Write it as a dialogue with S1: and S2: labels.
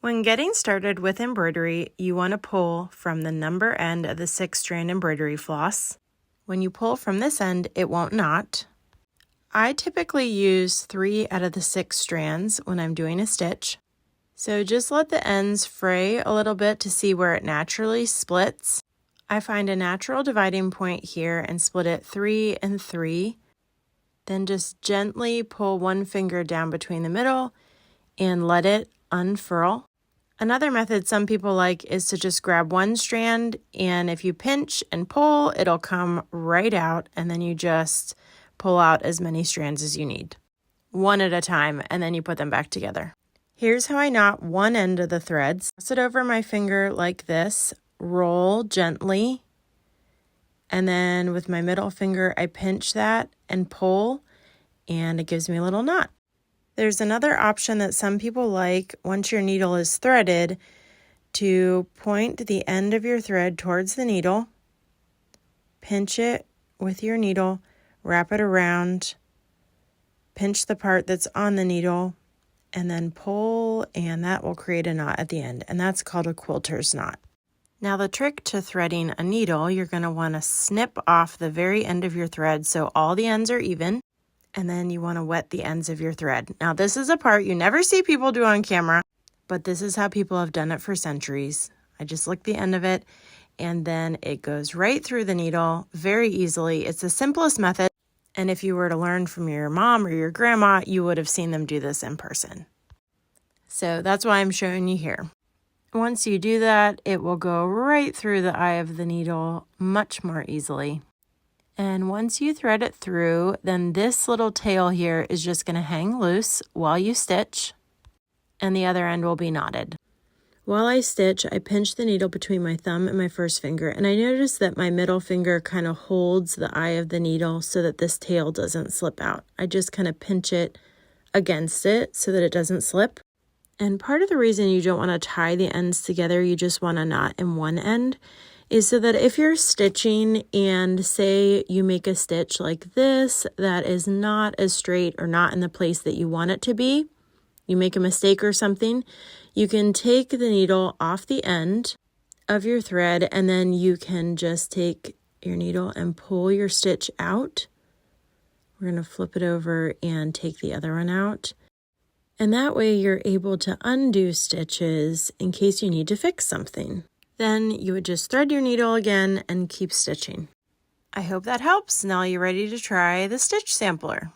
S1: When getting started with embroidery, you want to pull from the number end of the 6-strand embroidery floss. When you pull from this end, it won't knot. I typically use 3 out of the 6 strands when I'm doing a stitch. So just let the ends fray a little bit to see where it naturally splits. I find a natural dividing point here and split it 3 and 3. Then just gently pull one finger down between the middle and let it unfurl. Another method some people like is to just grab one strand, and if you pinch and pull, it'll come right out, and then you just pull out as many strands as you need, one at a time, and then you put them back together. Here's how I knot one end of the threads. Pass it over my finger like this, roll gently, and then with my middle finger, I pinch that and pull, and it gives me a little knot. There's another option that some people like once your needle is threaded to point the end of your thread towards the needle, pinch it with your needle, wrap it around, pinch the part that's on the needle, and then pull, and that will create a knot at the end, and that's called a quilter's knot. Now the trick to threading a needle, you're going to want to snip off the very end of your thread so all the ends are even. And then you want to wet the ends of your thread. Now this is a part you never see people do on camera, but this is how people have done it for centuries. I just lick the end of it, and then it goes right through the needle very easily. It's the simplest method, and if you were to learn from your mom or your grandma, you would have seen them do this in person. So that's why I'm showing you here. Once you do that, it will go right through the eye of the needle much more easily. And once you thread it through, then this little tail here is just going to hang loose while you stitch, and the other end will be knotted. While I stitch, I pinch the needle between my thumb and my first finger, and I notice that my middle finger kind of holds the eye of the needle so that this tail doesn't slip out. I just kind of pinch it against it so that it doesn't slip. And part of the reason you don't want to tie the ends together, you just want to knot in one end, is so that if you're stitching and say you make a stitch like this that is not as straight or not in the place that you want it to be, you make a mistake or something, you can take the needle off the end of your thread, and then you can just take your needle and pull your stitch out. We're going to flip it over and take the other one out. And that way you're able to undo stitches in case you need to fix something. Then you would just thread your needle again and keep stitching. I hope that helps. Now you're ready to try the stitch sampler.